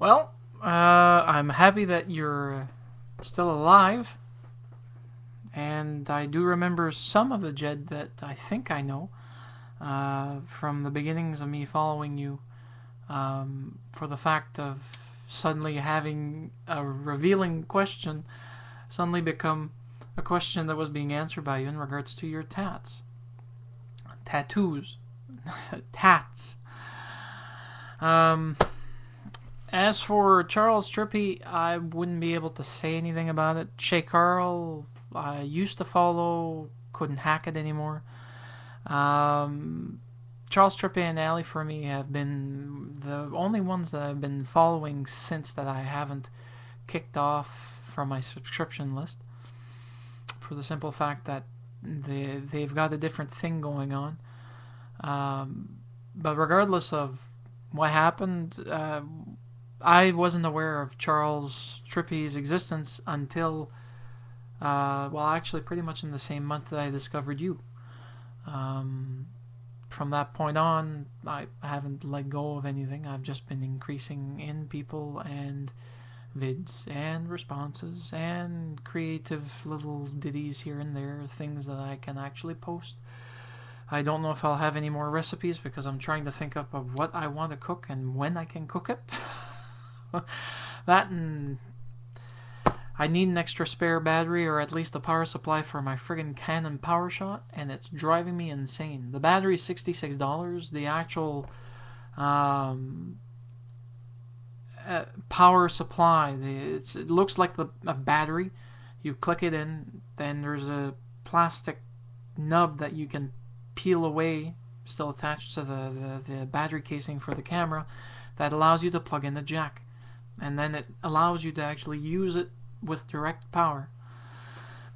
Well, I'm happy that you're still alive, and I do remember some of the Jed that I think I know from the beginnings of me following you. For the fact of suddenly having a revealing question suddenly become a question that was being answered by you in regards to your tattoos, tats. Um, As for Charles Trippy, I wouldn't be able to say anything about it. Shay Carl, I used to follow, couldn't hack it anymore. Um, Charles Trippy and Ali for me have been the only ones that I've been following since that I haven't kicked off from my subscription list. For the simple fact that they've got a different thing going on. But regardless of what happened, I wasn't aware of Charles Trippy's existence until, well, actually, pretty much in the same month that I discovered you. Um, from that point on, I haven't let go of anything. I've just been increasing in people and vids and responses and creative little ditties here and there, things that I can actually post. I don't know if I'll have any more recipes because I'm trying to think up of what I want to cook and when I can cook it. That and I need an extra spare battery or at least a power supply for my friggin' Canon PowerShot, and it's driving me insane. The battery's $66. The actual power supply, it looks like a battery. You click it in, then there's a plastic nub that you can peel away, still attached to the battery casing for the camera, that allows you to plug in the jack. And then it allows you to actually use it with direct power.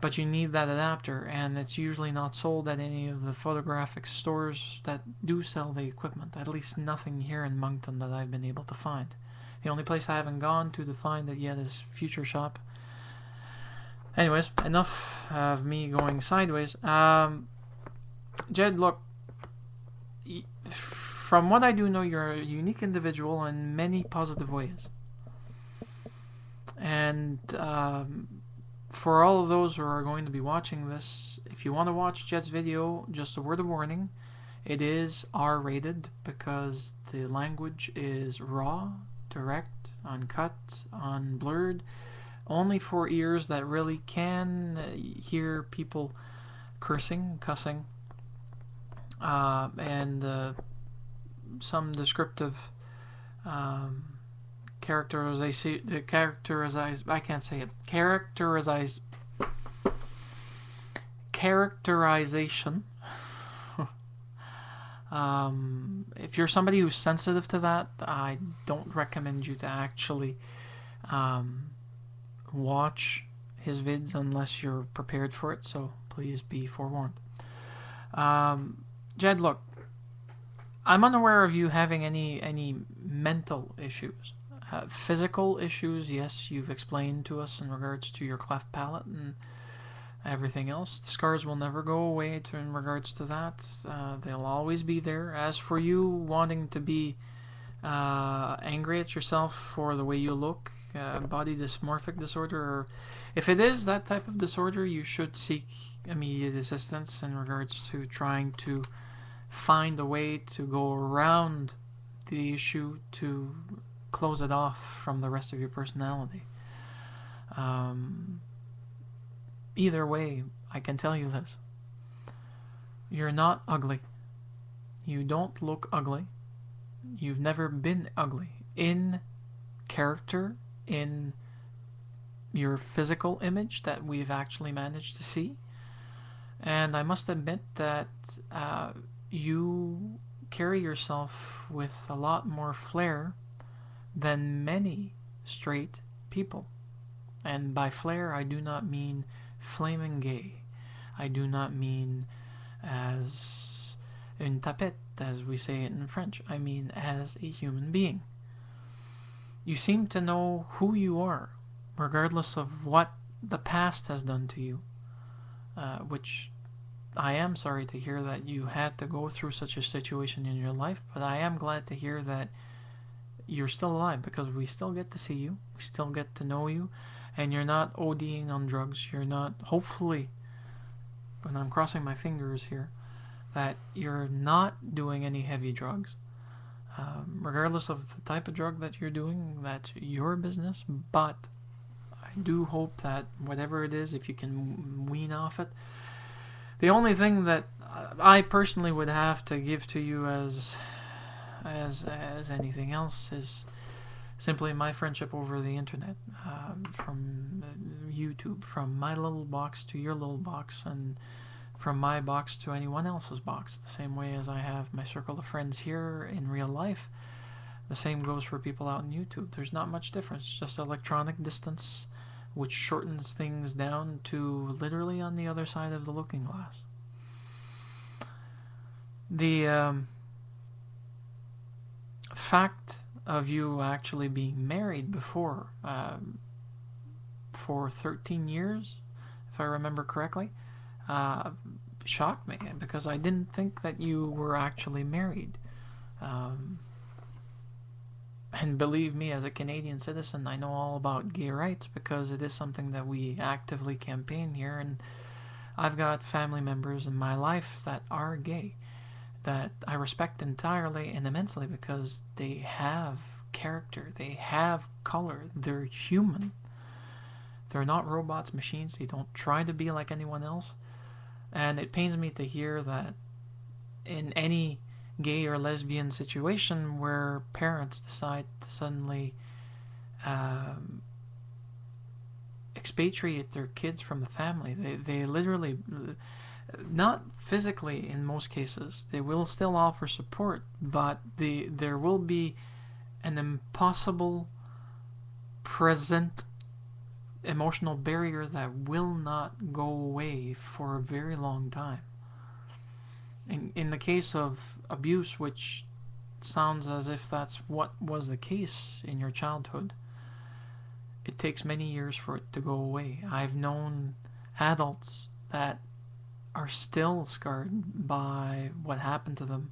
But you need that adapter, and it's usually not sold at any of the photographic stores that do sell the equipment. At least nothing here in Moncton that I've been able to find. The only place I haven't gone to find it yet is Future Shop. Anyways, enough of me going sideways. Jed, look, from what I do know, you're a unique individual in many positive ways. And for all of those who are going to be watching this, if you want to watch Jed's video, just a word of warning, it is R-rated because the language is raw, direct, uncut, unblurred, only for ears that really can hear people cursing, cussing, and some descriptive characterization. I can't say it. Characterization. If you're somebody who's sensitive to that, I don't recommend you to actually watch his vids unless you're prepared for it. So please be forewarned. Jed, look, I'm unaware of you having any mental issues. Physical issues, yes, you've explained to us in regards to your cleft palate and everything else. The scars will never go away in regards to that. They'll always be there. As for you wanting to be angry at yourself for the way you look, body dysmorphic disorder, or if it is that type of disorder, you should seek immediate assistance in regards to trying to find a way to go around the issue to close it off from the rest of your personality. Either way, I can tell you this. You're not ugly. You don't look ugly. You've never been ugly. In character, in your physical image that we've actually managed to see. And I must admit that you carry yourself with a lot more flair than many straight people. And by flair, I do not mean flaming gay. I do not mean as une tapette, as we say it in French. I mean as a human being. You seem to know who you are, regardless of what the past has done to you, which I am sorry to hear that you had to go through such a situation in your life, but I am glad to hear that you're still alive because we still get to see you, we still get to know you, and you're not ODing on drugs. You're not, hopefully, and I'm crossing my fingers here, that you're not doing any heavy drugs. Regardless of the type of drug that you're doing, that's your business, but I do hope that whatever it is, if you can wean off it. The only thing that I personally would have to give to you as anything else is simply my friendship over the internet, from YouTube, from my little box to your little box, and from my box to anyone else's box. The same way as I have my circle of friends here in real life, the same goes for people out on YouTube. There's not much difference, just electronic distance, which shortens things down to literally on the other side of the looking glass. The fact of you actually being married before, for 13 years, if I remember correctly, shocked me, because I didn't think that you were actually married. And believe me, as a Canadian citizen, I know all about gay rights because it is something that we actively campaign here, and I've got family members in my life that are gay that I respect entirely and immensely because they have character, they have color, they're human. They're not robots, machines, they don't try to be like anyone else. And it pains me to hear that in any gay or lesbian situation where parents decide to suddenly expatriate their kids from the family, they literally, not physically in most cases, they will still offer support, but there will be an impossible present emotional barrier that will not go away for a very long time. In the case of abuse, which sounds as if that's what was the case in your childhood, it takes many years for it to go away. I've known adults that are still scarred by what happened to them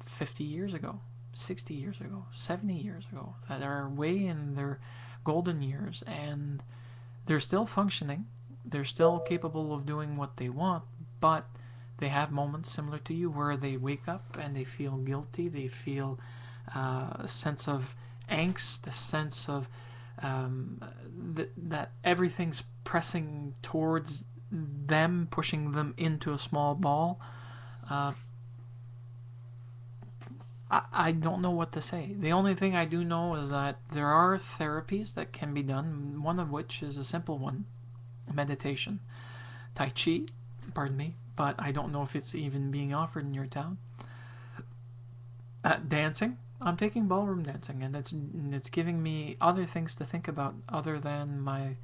50 years ago, 60 years ago, 70 years ago, that are way in their golden years, and they're still functioning, they're still capable of doing what they want, but they have moments similar to you where they wake up and they feel guilty, they feel a sense of angst, a sense of that everything's pressing towards them, pushing them into a small ball. I don't know what to say. The only thing I do know is that there are therapies that can be done, one of which is a simple one, meditation. Tai Chi, pardon me, but I don't know if it's even being offered in your town. Dancing. I'm taking ballroom dancing, and it's giving me other things to think about other than my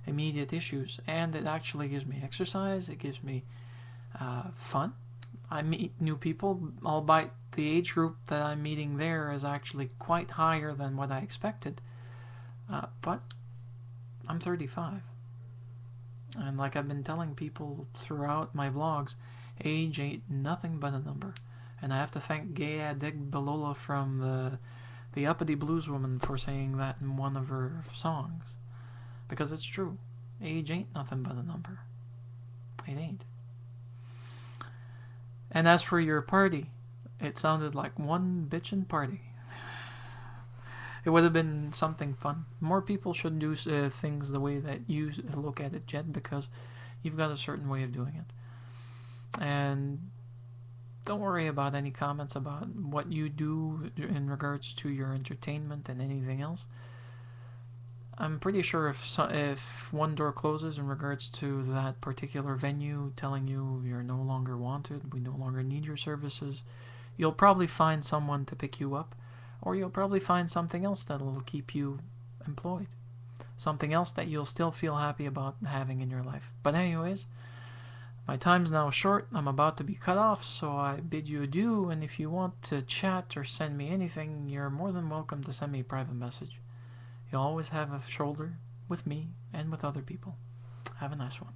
immediate issues, and it actually gives me exercise, it gives me fun. I meet new people, albeit the age group that I'm meeting there is actually quite higher than what I expected, but I'm 35. And like I've been telling people throughout my vlogs, age ain't nothing but a number. And I have to thank Jedidiah Balola from the Uppity Blues Woman for saying that in one of her songs. Because it's true. Age ain't nothing but a number. It ain't. And as for your party, it sounded like one bitchin' party. It would have been something fun. More people should do things the way that you look at it, Jed, because you've got a certain way of doing it. And don't worry about any comments about what you do in regards to your entertainment and anything else. I'm pretty sure if one door closes in regards to that particular venue telling you you're no longer wanted, we no longer need your services, you'll probably find someone to pick you up, or you'll probably find something else that'll keep you employed. Something else that you'll still feel happy about having in your life. But anyways, my time's now short. I'm about to be cut off, so I bid you adieu, and if you want to chat or send me anything, you're more than welcome to send me a private message. You'll always have a shoulder with me and with other people. Have a nice one.